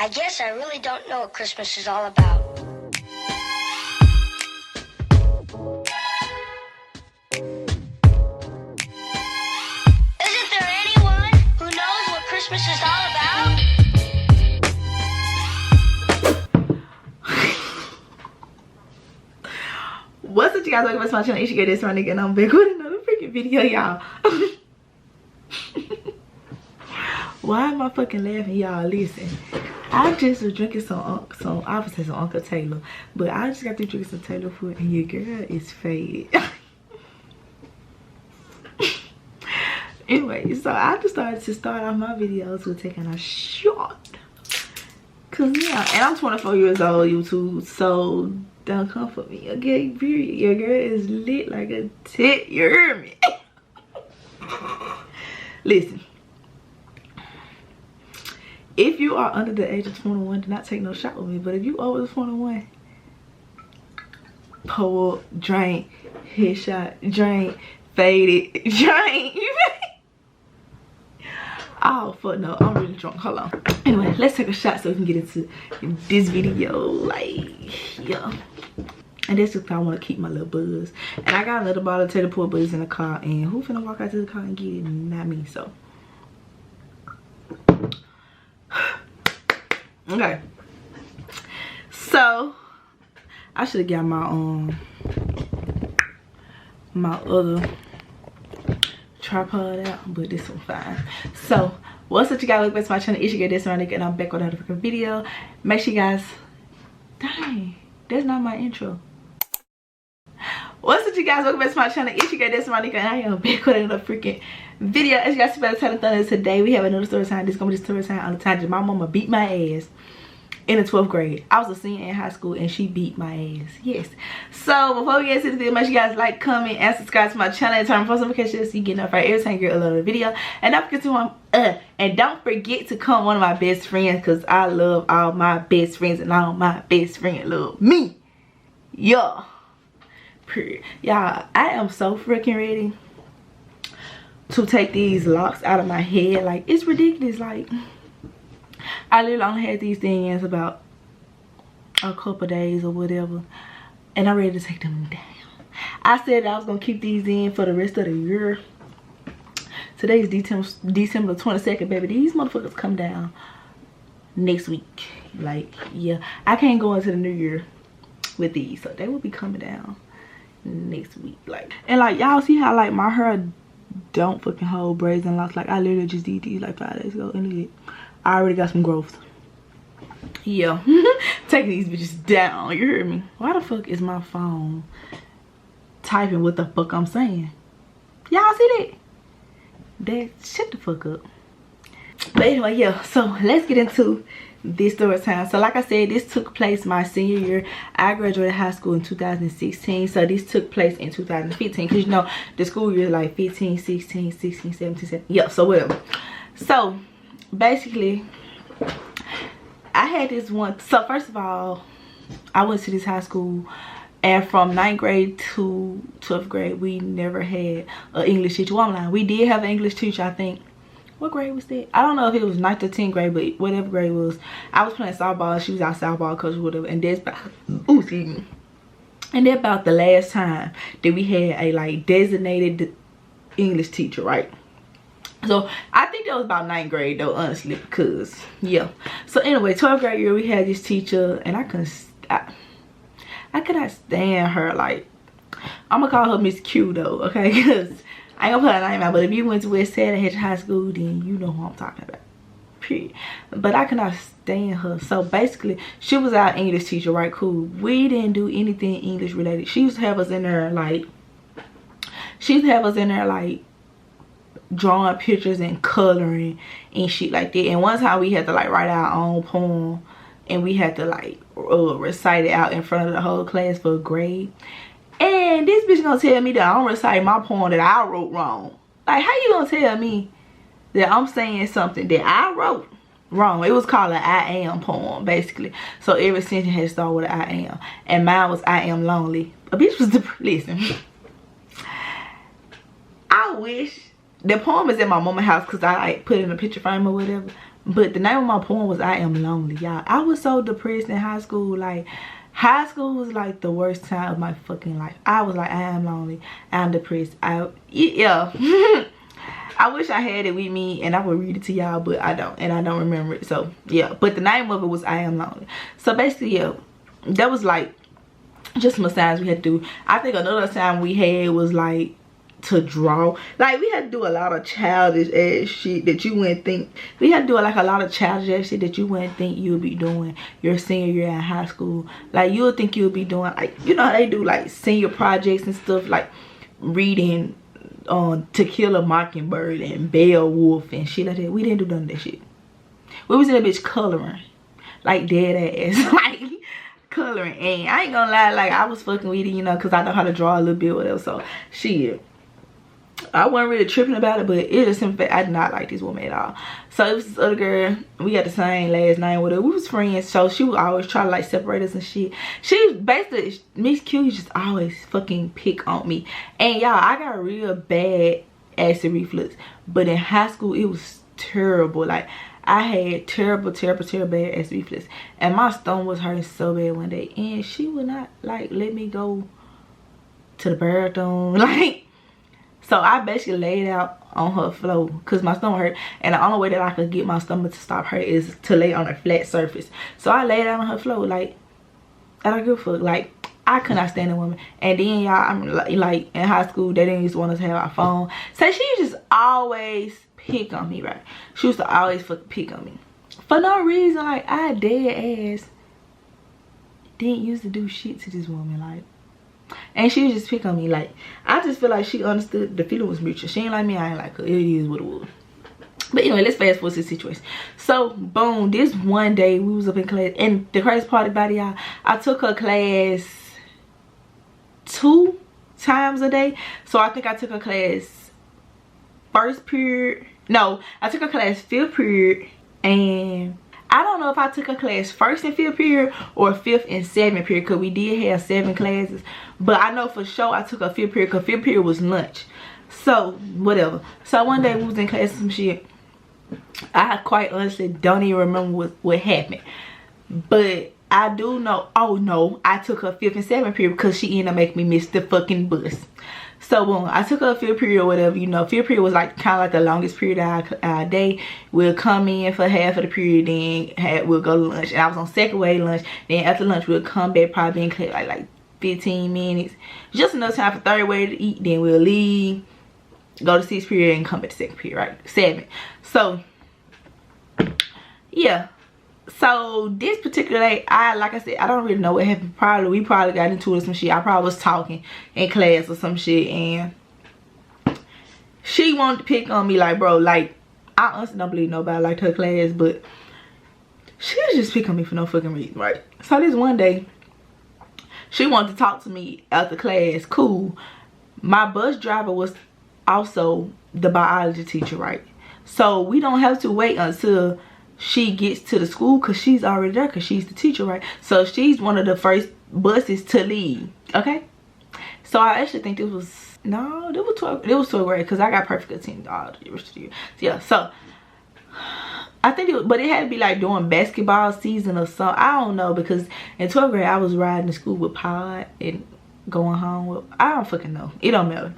I guess I really don't know what Christmas is all about. Isn't there anyone who knows what Christmas is all about? What's up, you guys? Welcome back to my channel. It's your girl, this my nigga, and I'm back with another freaking video, y'all. Why am I fucking laughing, y'all? Listen, I just was drinking some I would say some Uncle Taylor, but I just got to drinking some Taylor food, and your girl is faded. Anyway, so I just started to start off my videos with taking a shot. Cause yeah, and I'm 24 years old, YouTube, so don't come for me, okay? Period. Your girl is lit like a tit, you heard me? Listen, if you are under the age of 21, do not take no shot with me. But if you over 21, pull up, drink, headshot, drink, faded, drink. Oh fuck no, I'm really drunk. Hold on. Anyway, let's take a shot so we can get into this video. Like, yeah. And that's just 'cause I want to keep my little buzz. And I got another bottle of teleport buzz in the car. And who finna walk out to the car and get it? Not me. So, okay. So, I should have got my my other tripod out, but this one fine. So what's up, you guys? Welcome back to my channel. It's your girl, this my nigga, and I'm back with another freaking video. Make sure you guys, dang, that's not my intro. What's up, you guys? Welcome back to my channel. It's your girl, this my nigga, and I am back with another freaking video. As you guys see by the title of thunder, today we have another story time. This is gonna be the story time on the time that my mama beat my ass in the 12th grade. I was a senior in high school and she beat my ass. Yes. So before we get into the video, make sure you guys like, comment, and subscribe to my channel and turn on post notifications so you get notified every time you get a little video. And don't forget to come one of my best friends, because I love all my best friends and all my best friends love me. Yeah. Period. Y'all, I am so freaking ready to take these locks out of my head. Like, it's ridiculous. Like, I literally only had these things about a couple days or whatever, and I'm ready to take them down. I said I was gonna keep these in for the rest of the year. Today's December 22nd, baby. These motherfuckers come down next week. Like, yeah, I can't go into the new year with these, so they will be coming down next week. Like, and like, y'all see how like my hair don't fucking hold braids and locks. Like, I literally just did these like 5 days ago, and I already got some growth. Yeah. Taking these bitches down. You heard me? Why the fuck is my phone typing what the fuck I'm saying? Y'all see that? Shut the fuck up. But anyway, yeah. So let's get into this story time. So like I said, this took place my senior year. I graduated high school in 2016. So this took place in 2015. Because you know, the school year is like 15, 16, 16, 17, 17. Yeah, so whatever. So basically, I had this one. So first of all, I went to this high school, and from 9th grade to 12th grade, we never had an English teacher. Well, I'm lying. We did have an English teacher, I think. What grade was that? I don't know if it was 9th or 10th grade, but whatever grade it was, I was playing softball. She was our softball coach or whatever. And that's about, ooh, excuse me. And that's about the last time that we had a like designated English teacher, right? So I think that was about 9th grade though, honestly, because yeah. So anyway, 12th grade year we had this teacher, and I could not stand her. Like, I'm gonna call her Miss Q though, okay? Because I ain't gonna put her name out, but if you went to West Haddon High School, then you know who I'm talking about. Period. But I could not stand her. So basically, she was our English teacher, right? Cool. We didn't do anything English related. She used to have us in there like drawing pictures and coloring and shit like that. And one time we had to like write our own poem, and we had to like recite it out in front of the whole class for a grade. And this bitch gonna tell me that I'm reciting my poem that I wrote wrong. Like, how you gonna tell me that I'm saying something that I wrote wrong? It was called an I am poem, basically. So every sentence had to start with an I am, and mine was I am lonely. A bitch was listen. I wish the poem is in my mama's house, because I like put it in a picture frame or whatever. But the name of my poem was I Am Lonely, y'all. I was so depressed in high school. Like, high school was like the worst time of my fucking life. I was like, I am lonely, I'm depressed. Yeah. I wish I had it with me and I would read it to y'all, but I don't, and I don't remember it. So yeah, but the name of it was I Am Lonely. So basically, yeah, that was like just some signs we had to do. I think another time we had was like to draw. Like, we had to do a lot of childish ass shit that you wouldn't think. We had to do like a lot of childish ass shit that you wouldn't think you would be doing your senior year in high school. Like, you would think you would be doing, like, you know how they do like senior projects and stuff, like reading To Kill a Mockingbird and Beowulf and shit like that. We didn't do none of that shit. We was in that bitch coloring, like dead ass. Like, coloring. And I ain't gonna lie, like, I was fucking with it, you know, because I know how to draw a little bit, whatever. So shit, I wasn't really tripping about it, but it just in fact I did not like this woman at all. So it was this other girl, we got the same last name with her. We was friends, so she would always try to like separate us and shit. She basically, Miss Q just always fucking pick on me. And y'all, I got real bad acid reflux, but in high school it was terrible. Like, I had terrible bad acid reflux, and my stomach was hurting so bad one day, and she would not like let me go to the bathroom. Like, so I basically laid out on her floor because my stomach hurt, and the only way that I could get my stomach to stop hurt is to lay on a flat surface. So I laid out on her floor. Like, I don't give a fuck. Like, I could not stand a woman. And then y'all, I'm like in high school, they didn't used to want us to have our phone. So she just always pick on me, right? She used to always fucking pick on me for no reason. Like, I dead ass didn't used to do shit to this woman, like, and she would just pick on me. Like, I just feel like she understood the feeling was mutual. She ain't like me, I ain't like her. It is what it was. But anyway, let's fast forward to the situation. So boom, this one day we was up in class, and the crazy part about it, y'all, I took her class 2 times a day. So I think I took her class first period. No, I took her class 5th period, and I don't know if I took her class 1st and 5th period or 5th and 7th period, because we did have 7 classes. But I know for sure I took her 5th period, because 5th period was lunch. So whatever. So one day we was in class some shit. I quite honestly don't even remember what happened, but I do know, oh no, I took her 5th and 7th period because she ended up making me miss the fucking bus. So boom, I took her 5th period or whatever, you know. 5th period was like kind of like the longest period of our day. We'll come in for half of the period, then we'll go to lunch, and I was on 2nd wave lunch. Then after lunch we'll come back, probably in class like 15 minutes, just enough time for 3rd wave to eat. Then we'll leave, go to 6th period, and come back to 2nd period, right? 7. So yeah, so this particular day, like I said, I don't really know what happened. We probably got into it or some shit. I probably was talking in class or some shit, and she wanted to pick on me. Like, bro, like, I honestly don't believe nobody liked her class, but she was just picking on me for no fucking reason, right? So this one day, she wanted to talk to me after class. Cool. My bus driver was also the biology teacher, right? So we don't have to wait until she gets to the school, because she's already there, because she's the teacher, right? So she's one of the first buses to leave, okay? So I actually think this was, no, it was 12th grade, because I got perfect attendance all the rest of the year. Yeah, so I think but it had to be like during basketball season or something. I don't know, because in 12th grade I was riding to school with Pod and going home with, I don't fucking know, it don't matter.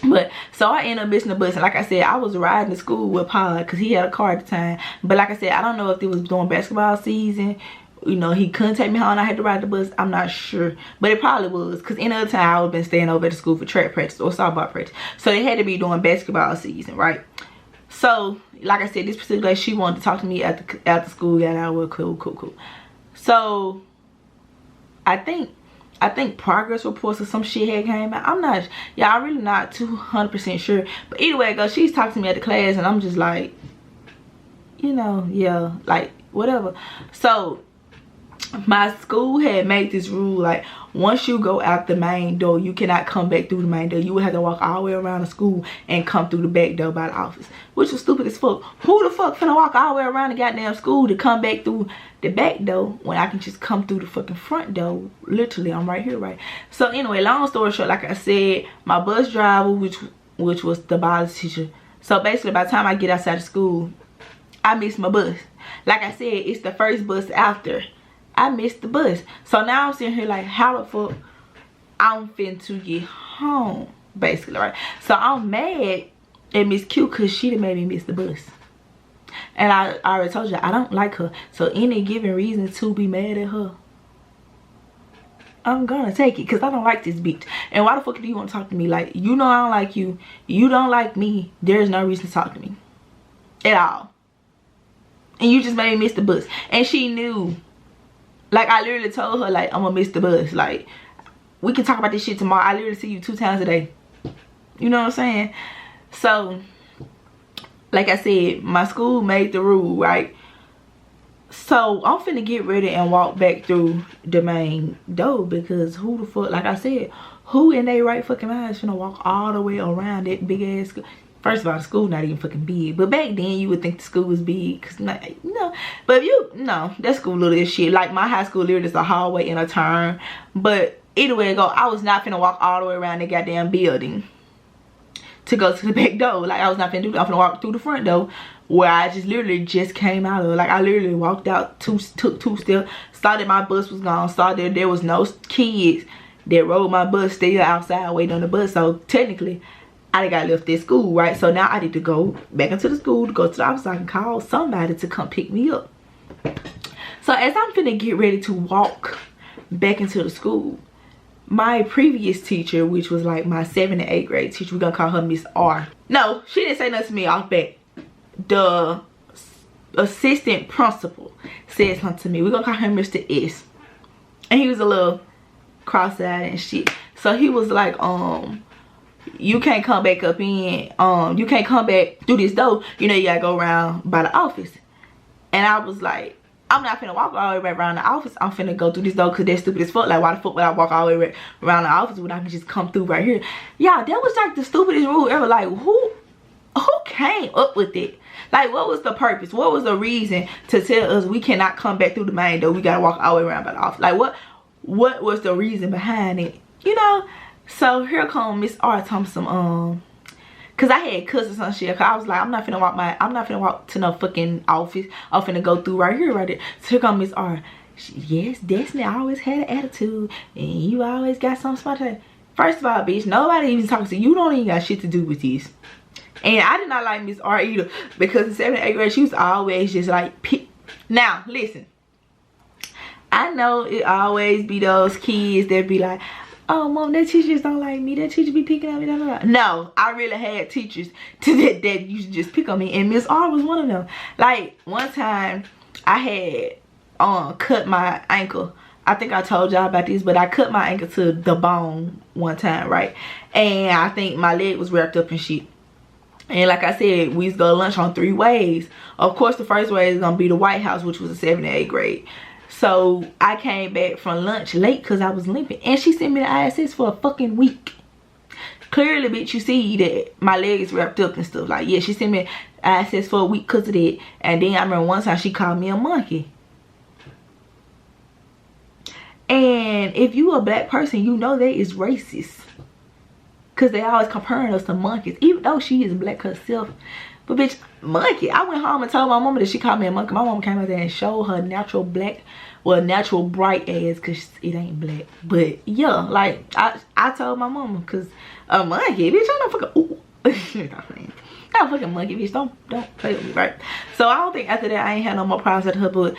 But so I ended up missing the bus, and like I said, I was riding to school with Pod because he had a car at the time. But like I said, I don't know if it was during basketball season, you know, he couldn't take me home and I had to ride the bus. I'm not sure, but it probably was, because any other time I would have been staying over at the school for track practice or softball practice. So it had to be during basketball season, right? So like I said, this particular day, she wanted to talk to me after school. Got out. Well, cool. So I think progress reports or some shit had came out. I'm not, yeah, I'm really not 200% sure. But either way it goes, she's talking to me at the class, and I'm just like, you know, yeah, like, whatever. So my school had made this rule, like, once you go out the main door, you cannot come back through the main door. You would have to walk all the way around the school and come through the back door by the office, which was stupid as fuck. Who the fuck finna walk all the way around the goddamn school to come back through the back door when I can just come through the fucking front door? Literally, I'm right here, right? So anyway, long story short, like I said, my bus driver, which was the biology teacher. So basically, by the time I get outside of school, I missed my bus. Like I said, it's the first bus after. I missed the bus. So now I'm sitting here like, how the fuck I'm finna to get home, basically, right? So I'm mad at Miss Q because she done made me miss the bus. And I already told you, I don't like her. So any given reason to be mad at her, I'm gonna take it, because I don't like this bitch. And why the fuck do you want to talk to me? Like, you know I don't like you. You don't like me. There's no reason to talk to me at all. And you just made me miss the bus. And she knew. Like, I literally told her, like, I'm gonna miss the bus. Like, we can talk about this shit tomorrow. I literally see you 2 times a day. You know what I'm saying? So, like I said, my school made the rule, right? So I'm finna get ready and walk back through the main door, because who the fuck, like I said, who in their right fucking mind is finna walk all the way around that big ass school? First of all, the school not even fucking big, but back then you would think the school was big, cause not, you know. But if you no, that school little as shit. Like my high school literally is a hallway and a turn. But either way it go, I was not finna walk all the way around the goddamn building to go to the back door. Like I was not finna do that. I'm finna walk through the front door, where I just literally just came out of. Like I literally walked out, took 2 steps, saw that my bus was gone, saw that there was no kids that rode my bus still outside waiting on the bus. So technically I got left at school, right? So now I need to go back into the school to go to the office so I can call somebody to come pick me up. So as I'm finna get ready to walk back into the school, my previous teacher, which was like my 7th and 8th grade teacher, we're gonna call her Miss R. No, she didn't say nothing to me off back. The assistant principal said something to me. We're gonna call him Mr. S. And he was a little cross-eyed and shit. So he was like, you can't come back up in, you can't come back through this door. You know, you gotta go around by the office. And I was like, I'm not finna walk all the way around the office. I'm finna go through this door because that's stupid as fuck. Like, why the fuck would I walk all the way around the office when I can just come through right here? Yeah, that was like the stupidest rule ever. Like, who came up with it? Like, what was the purpose? What was the reason to tell us we cannot come back through the main door? We gotta walk all the way around by the office. Like, what was the reason behind it? You know? So here come Miss R Thompson, cause I had cussed or some shit. Cause I was like, I'm not finna walk to no fucking office. I'm finna go through right here, right there. So here come Miss R. Yes, Destiny always had an attitude, and you always got something smart to. First of all, bitch, nobody even talking to you. You don't even got shit to do with this. And I did not like Miss R either, because in 7th and 8th grade she was always just like now listen, I know it always be those kids that be like, oh mom, that teacher just don't like me, that teacher be picking on me, blah, blah, blah. No, I really had teachers that used to just pick on me, and Miss R was one of them. Like one time I had cut my ankle. I think I told y'all about this, but I cut my ankle to the bone one time, right? And I think my leg was wrapped up in shit. And like I said, we used to go to lunch on 3 ways. Of course, the first way is gonna be the White House, which was the 7th and 8th grade. So I came back from lunch late because I was limping, and she sent me the ISS for a fucking week. Clearly, bitch, you see that my leg is wrapped up and stuff. Like, yeah, she sent me ISS for a week because of that. And then I remember one time she called me a monkey. And if you a black person, you know that is racist, because they always comparing us to monkeys, even though she is black herself. But bitch, monkey. I went home and told my mama that she called me a monkey. My mama came out there and showed her natural black, well, natural bright ass, because it ain't black. But yeah, like I told my mama, because a monkey, bitch, I'm not fucking, ooh. Not fucking monkey, bitch. Don't play with me, right? So I don't think after that I ain't had no more problems with her. But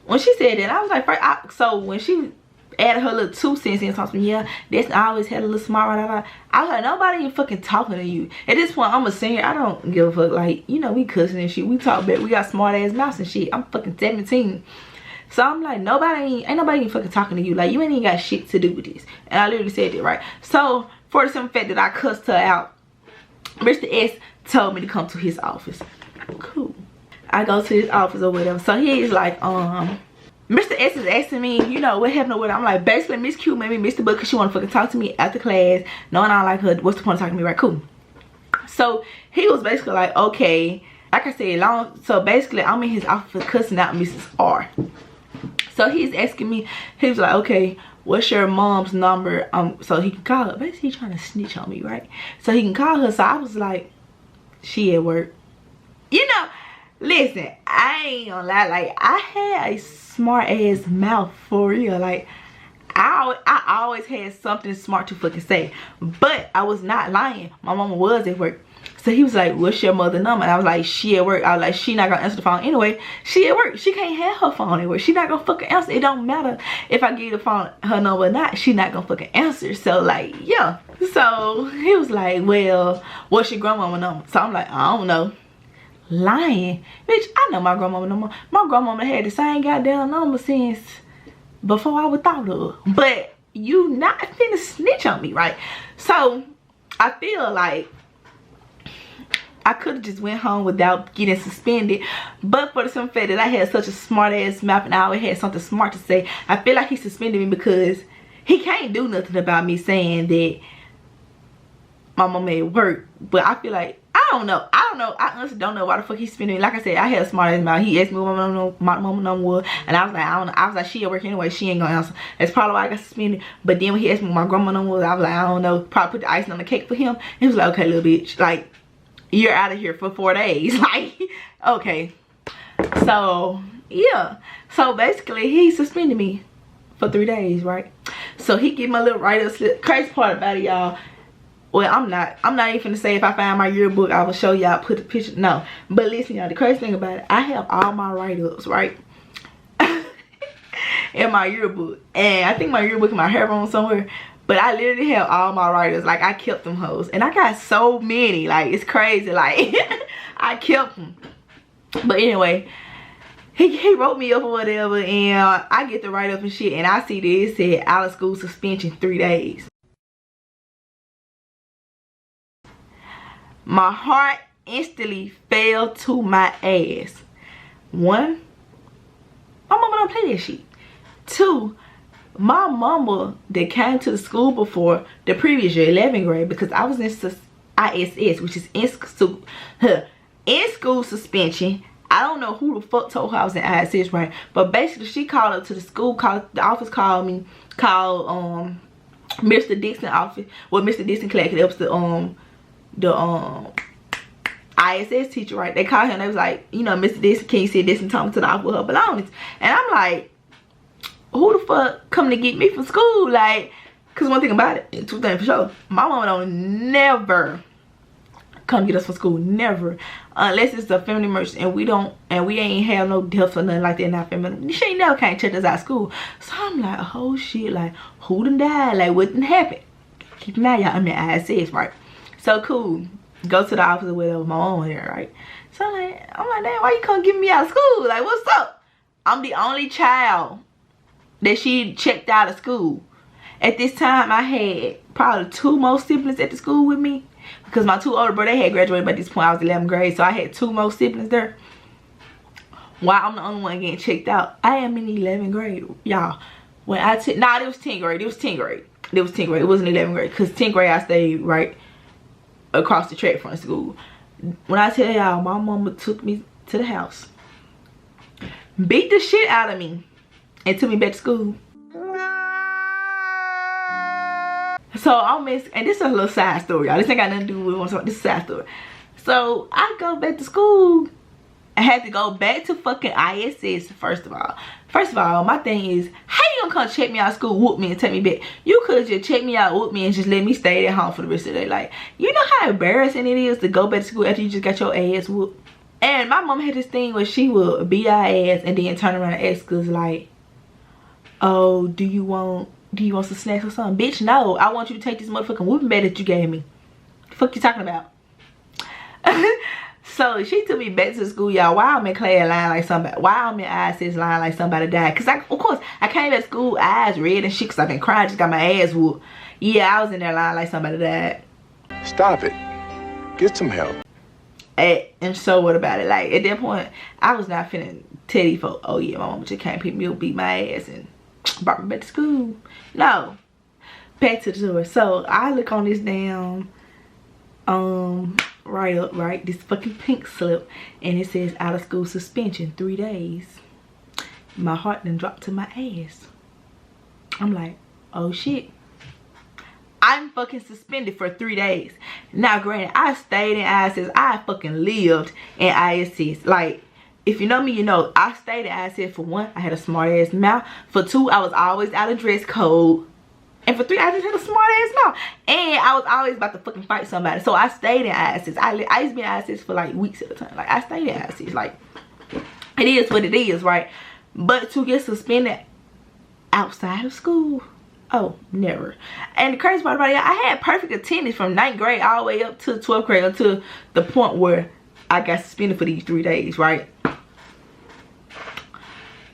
when she said that, I was like, so when she added her little 2 cents in something, yeah, that's, I always had a little smart, right? I was like, nobody even fucking talking to you. At this point, I'm a senior. I don't give a fuck. Like, you know, we cussing and shit. We talk back. We got smart ass mouths and shit. I'm fucking 17. So I'm like, ain't nobody even fucking talking to you. Like, you ain't even got shit to do with this. And I literally said that, right? So for the simple fact that I cussed her out, Mr. S told me to come to his office. Cool. I go to his office or whatever. So he's like, Mr. S is asking me, you know, what happened with her. I'm like, basically, Miss Q made me miss the book because she want to fucking talk to me after class. Knowing I don't like her, what's the point of talking to me, right? Cool. So he was basically like, okay, like I said, so basically, I'm in his office cussing out Mrs. R. So he's asking me, he was like, okay, what's your mom's number? So he can call her. Basically, he's trying to snitch on me, right? So he can call her. So I was like, she at work. You know, listen, I ain't gonna lie, like I had a smart ass mouth for real. Like I always had something smart to fucking say, but I was not lying. My mama was at work. So he was like, what's your mother number? And I was like, she at work. I was like, she not gonna answer the phone anyway. She at work. She can't have her phone at work. She not gonna fucking answer. It don't matter if I give the phone her number or not. She not gonna fucking answer. So like, yeah. So he was like, well, what's your grandmama number? So I'm like, I don't know. Lying. Bitch, I know my grandmama number. My grandmama had the same goddamn number since before I would thought of. But you not finna snitch on me, right? So I feel like I could have just went home without getting suspended, but for the simple fact that I had such a smart ass mouth and I always had something smart to say, I feel like he suspended me because he can't do nothing about me saying that my mama at work. But I feel like, I don't know, I honestly don't know why the fuck he suspended me. Like I said, I had a smart ass mouth. He asked me what my mama number was, and I was like, I don't know. I was like, she at work anyway, she ain't gonna answer. That's probably why I got suspended. But then when he asked me what my grandma number was, I was like, I don't know. Probably put the icing on the cake for him. He was like, okay, little bitch, like, you're out of here for 4 days. Like, okay. So yeah, so basically he suspended me for 3 days, right? So he gave my little write-up slip. Crazy part about it, y'all, well, I'm not even gonna say if I find my yearbook I will show y'all, put the picture, no. But listen, y'all, the crazy thing about it, I have all my write-ups, right, in my yearbook. And I think my yearbook in my hair room somewhere. But I literally have all my writers. Like, I kept them hoes. And I got so many. Like, it's crazy. Like, I kept them. But anyway, he wrote me up or whatever. And I get the write-up and shit. And I see this, it said out of school suspension 3 days. My heart instantly fell to my ass. 1, my mama don't play that shit. 2, my mama that came to the school before the previous year, 11th grade, because I was in ISS, which is in school suspension. I don't know who the fuck told her I was in ISS, right? But basically she called up to the school, the office called me, called Mr. Dixon office, well, Mr. Dixon class, it was the ISS teacher, right? They called him and they was like, you know, Mr. Dixon, can you sit this and talk to the office with her belongings? And I'm like, who the fuck coming to get me from school? Like, cause one thing about it, 2 things for sure, my mama don't never come get us from school, never, unless it's a family emergency and we ain't have no deaths or nothing like that in our family. She ain't never came check us out of school. So I'm like, oh shit, like, who done died? Like, what done happened? Keep an eye out, I'm in ISS, right? So cool, go to the office or whatever, my mama there, right? So I'm like, damn, why you come get me out of school? Like, what's up? I'm the only child that she checked out of school. At this time, I had probably 2 more siblings at the school with me, because my 2 older brothers, they had graduated by this point. I was 11th grade, so I had 2 more siblings there. While I'm the only one getting checked out, I am in 11th grade, y'all. When I took, nah, it was 10th grade. It was 10th grade. It was 10th grade. It wasn't 11th grade, because 10th grade I stayed right across the track from school. When I tell y'all, my mama took me to the house, beat the shit out of me, and took me back to school. So I'm and this is a little side story, y'all. This ain't got nothing to do with this is a side story. So I go back to school. I had to go back to fucking ISS first of all. First of all, my thing is, how you gonna come check me out of school, whoop me, and take me back? You could just check me out, whoop me, and just let me stay at home for the rest of the day. Like, you know how embarrassing it is to go back to school after you just got your ass whooped? And my mom had this thing where she would beat our ass and then turn around and ask us like, oh, do you want some snacks or something? Bitch, no. I want you to take this motherfucking whooping bag that you gave me. The fuck you talking about? So she took me back to school, y'all, while I'm in class lying like somebody, while I'm in ISS lying like somebody died. Cause of course, I came back to school, eyes red and shit, cause I've been crying, just got my ass whooped. Yeah, I was in there lying like somebody died. Stop it. Get some help. And so what about it? Like, at that point, I was not finna tell these folks, oh yeah, my mama just can't pick me up, beat my ass, and brought me back to school. No. Back to the story. So I look on this damn right up, right, this fucking pink slip, and it says out of school suspension 3 days. My heart done dropped to my ass. I'm like, oh shit, I'm fucking suspended for 3 days. Now granted, I stayed in ISS. I fucking lived in ISS. Like, if you know me, you know I stayed at ISS. For 1, I had a smart ass mouth. For 2, I was always out of dress code. And for 3, I just had a smart ass mouth. And I was always about to fucking fight somebody. So I stayed in ISS. I used to be in ISS for like weeks at a time. Like I stayed in ISS. Like it is what it is, right? But to get suspended outside of school, oh, never. And the crazy part about it, I had perfect attendance from 9th grade all the way up to 12th grade, up to the point where I got suspended for these 3 days, right?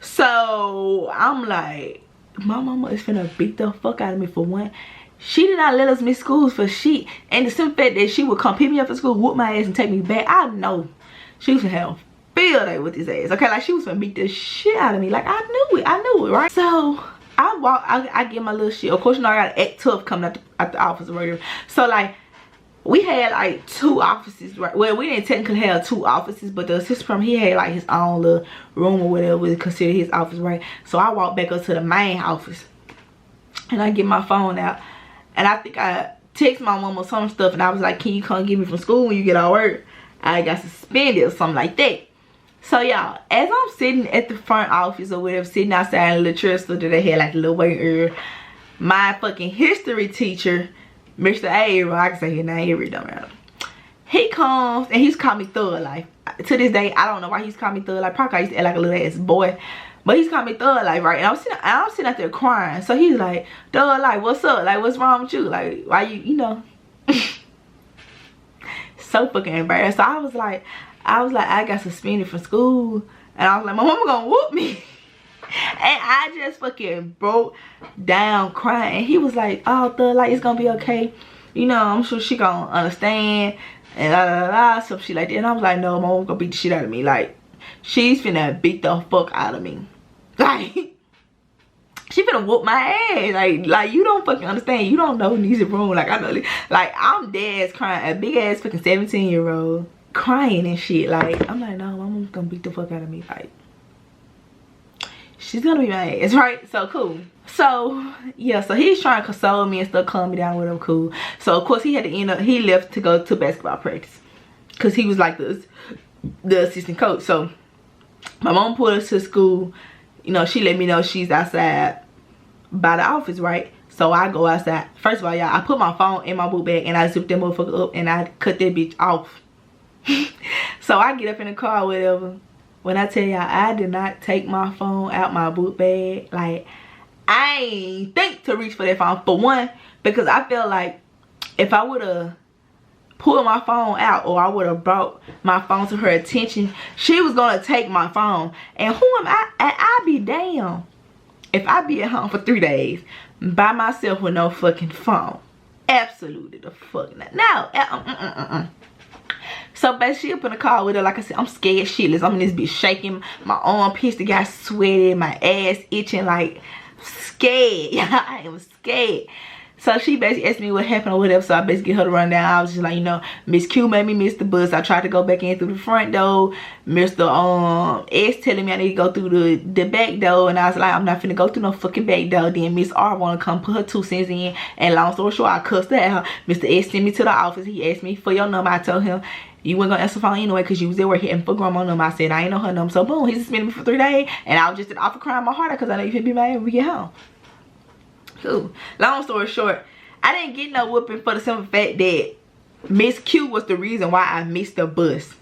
So I'm like, my mama is finna beat the fuck out of me. For 1, she did not let us miss schools for shit. And the simple fact that she would come pick me up at school, whoop my ass, and take me back, I know she was finna have a field day with his ass. Okay, like she was finna beat the shit out of me. Like I knew it, right? So I get my little shit. Of course, you know I gotta act tough coming out the office or whatever. So like we had like 2 offices, right? Well, we didn't technically have 2 offices, but the assistant from he had like his own little room or whatever we consider his office, right? So I walked back up to the main office and I get my phone out, and I think I text my mom or some stuff, and I was like, can you come get me from school when you get out of work? I got suspended or something like that. So y'all, as I'm sitting at the front office or whatever, sitting outside in the little trestle that they had like a little waiting area, my fucking history teacher, Mr. Avery, I can say his name, Avery, don't matter. He comes and he's called me Thug Life. To this day, I don't know why he's called me Thug Life. Probably I used to act like a little ass boy. But he's called me Thug Life, right? And I'm sitting out there crying. So he's like, Thug Life, what's up? Like, what's wrong with you? Like, why you know? So fucking embarrassed. So I was like, I got suspended from school. And I was like, my mama gonna whoop me. And I just fucking broke down crying. And he was like, oh, Thug, like, it's gonna be okay. You know, I'm sure she gonna understand. And la la la, some shit like that. And I was like, no, my mom gonna beat the shit out of me. Like, she's finna beat the fuck out of me. Like, she finna whoop my ass. Like you don't fucking understand. You don't know Nisha room. Like, I know, like, I'm dead ass crying. A big ass fucking 17-year-old crying and shit. Like, I'm like, no, my mom's gonna beat the fuck out of me. Like, she's gonna be my ass, right? So cool. So yeah, so he's trying to console me and stuff, calm me down with him. Cool. So of course he had to end up, he left to go to basketball practice because he was like the assistant coach. So my mom pulled us to school. You know, she let me know she's outside by the office, right? So I go outside. First of all, y'all, I put my phone in my book bag and I zipped that motherfucker up and I cut that bitch off. So I get up in the car or whatever. When I tell y'all, I did not take my phone out my book bag. Like, I ain't think to reach for that phone. For 1, because I felt like if I would have pulled my phone out or I would have brought my phone to her attention, she was going to take my phone. And who am I? I'd be damn if I be at home for 3 days by myself with no fucking phone. Absolutely the fuck not. No. So basically up in the car with her, like I said, I'm scared shitless. I'm in this bitch shaking. My arm pissed, got sweaty, my ass itching, like scared. Yeah, I am scared. So she basically asked me what happened or whatever. So I basically get her to run down. I was just like, you know, Miss Q made me miss the bus. I tried to go back in through the front door. Mr. S telling me I need to go through the back door. And I was like, I'm not finna go through no fucking back door. Then Miss R wanna come put her 2 cents in. And long story short, I cussed her out. Mr. S sent me to the office. He asked me for your number. I told him, you weren't gonna answer the phone anyway because you was there working for grandma number. I said I ain't know her number. So boom, he suspended me for 3 days. And I was just off of crying my heart out because I know you finna be mad when we get home. Cool. Long story short, I didn't get no whooping for the simple fact that Miss Q was the reason why I missed the bus.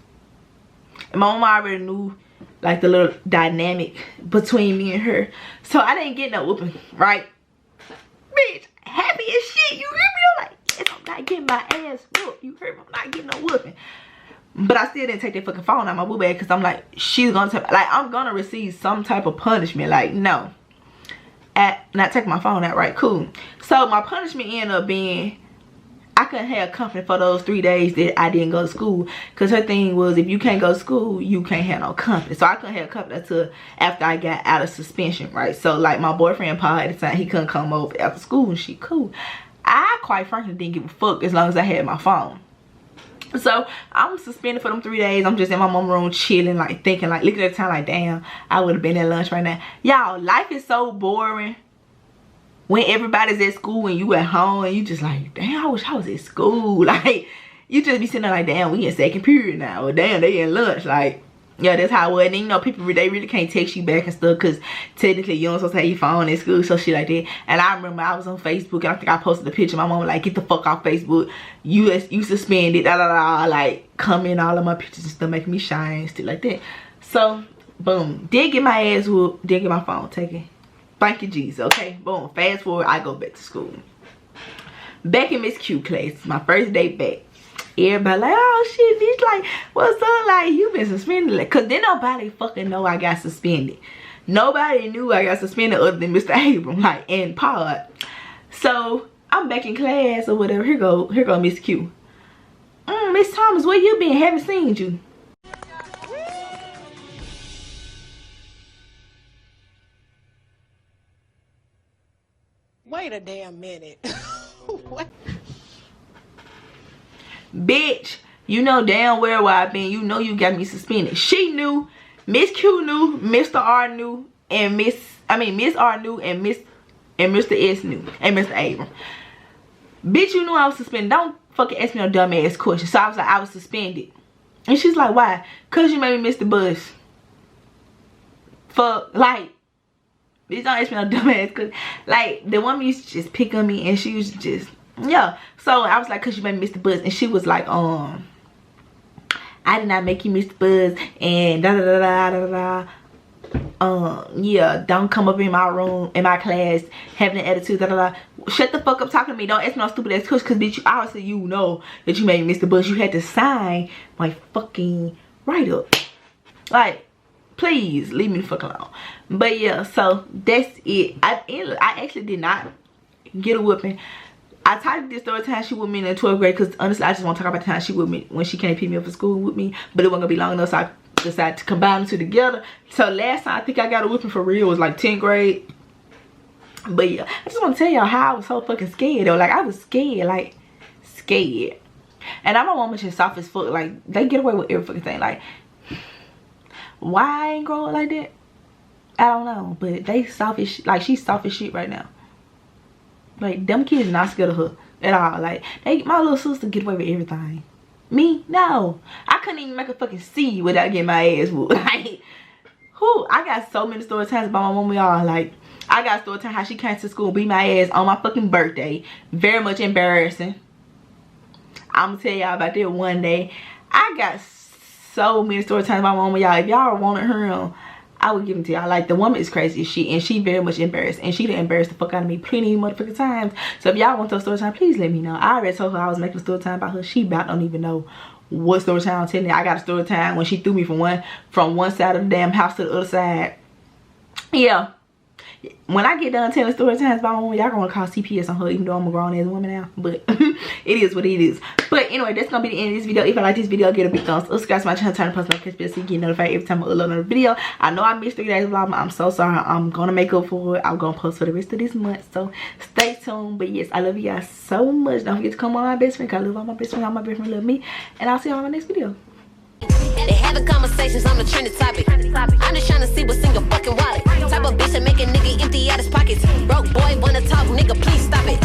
And my mom already knew like the little dynamic between me and her. So I didn't get no whooping, right? Bitch, happy as shit, you hear me? I'm like, yes, I'm not getting my ass whooped. You heard me? I'm not getting no whooping. But I still didn't take that fucking phone out my book bag because I'm like, she's gonna take, like, I'm gonna receive some type of punishment. Like, no. Not taking my phone out, right? Cool. So my punishment ended up being I couldn't have company for those 3 days that I didn't go to school. Because her thing was, if you can't go to school, you can't have no company. So I couldn't have company until after I got out of suspension, right? So like my boyfriend Paul at the time, he couldn't come over after school and shit. Cool. I quite frankly didn't give a fuck as long as I had my phone. So I'm suspended for them 3 days. I'm just in my mom's room chilling, like thinking, like looking at the time, like damn, I would have been at lunch right now. Y'all, life is so boring when everybody's at school and you at home and you just like, damn, I wish I was at school. Like, you just be sitting there like, damn, we in second period now. Or damn, they in lunch. Like, Yeah, that's how it was. And you know, people, they really can't text you back and stuff because technically you don't supposed to have your phone in school, so shit like that. And I remember I was on Facebook and I think I posted a picture. My mom was like, get the fuck off Facebook. You suspended, da da da, like comment all of my pictures and stuff, making me shine, stuff like that. So, boom. Did get my ass whooped, did get my phone taken. Thank you, Jesus. Okay, boom. Fast forward, I go back to school. Back in Miss Q class, my first day back. Everybody like, oh shit, bitch, like, what's up? Like, you been suspended. Like, cause then nobody fucking know I got suspended. Nobody knew I got suspended other than Mr. Abram, like, and Pod. So I'm back in class or whatever. Here go Miss Q. Miss Thomas, where you been? Haven't seen you. Wait a damn minute. What? Bitch, you know damn well where I've been. You know you got me suspended. She knew, Miss Q knew, Mr. R knew, and Miss R knew, and Mr. S knew, and Mr. Abram. Bitch, you knew I was suspended. Don't fucking ask me no dumb ass question. So I was like, I was suspended. And she's like, why? Cause you made me miss the bus. Fuck, like, bitch, don't ask me no dumb ass question. Like, the woman used to just pick on me, and she was just, yeah. So I was like, cause you made me miss the bus. And she was like, I did not make you miss the bus, and da da da da da da. Yeah, don't come up in my room, in my class, having an attitude, da da da. Shut the fuck up talking to me. Don't ask me no stupid ass question, cause bitch, obviously you know that you made me miss the bus. You had to sign my fucking write up. Like, please leave me the fuck alone. But yeah, so that's it. I actually did not get a whooping. I typed this story time she with me in the 12th grade because honestly I just want to talk about the time she with me when she came pick me up for school with me, but it wasn't gonna be long enough, so I decided to combine the two together. So last time I think I got a whipping for real was like 10th grade. But yeah, I just want to tell y'all how I was so fucking scared though. Like I was scared, like scared. And I'm a woman just soft as fuck. Like they get away with every fucking thing. Like why I ain't grow up like that, I don't know, but they soft as shit. Like she's soft as shit right now. Like them kids not scared of her at all. Like my little sister get away with everything. Me, no. I couldn't even make a fucking C without getting my ass whooped. Like, who? I got so many story times about my mom, y'all. Like, I got a story time how she came to school and beat my ass on my fucking birthday. Very much embarrassing. I'm gonna tell y'all about that one day. I got so many story times about my mom, y'all. If y'all wanted her, I would give them to y'all. Like, the woman is crazy as shit, and she very much embarrassed, and she done embarrassed the fuck out of me plenty of motherfucking times. So if y'all want those story time, please let me know. I already told her I was making a story time about her. She about don't even know what story time I'm telling you. I got a story time when she threw me from one side of the damn house to the other side. Yeah. When I get done telling story times about my mom, y'all gonna call CPS on her, even though I'm a grown ass woman now. But it is what it is. But anyway, that's gonna be the end of this video. If you like this video, give it a big thumbs up. Subscribe to my channel, turn the post notifications so you get notified every time I upload another video. I know I missed 3 days vlog. I'm so sorry. I'm gonna make up for it. I'm gonna post for the rest of this month. So stay tuned. But yes, I love you guys so much. Don't forget to come on my best friend. I love all my best friends. All my best friends love me. And I'll see y'all in my next video. They having conversations, I'm the trending topic. I'm just trying to see what's in your fucking wallet. Type of bitch that make a nigga empty out his pockets. Broke boy wanna talk, nigga, please stop it.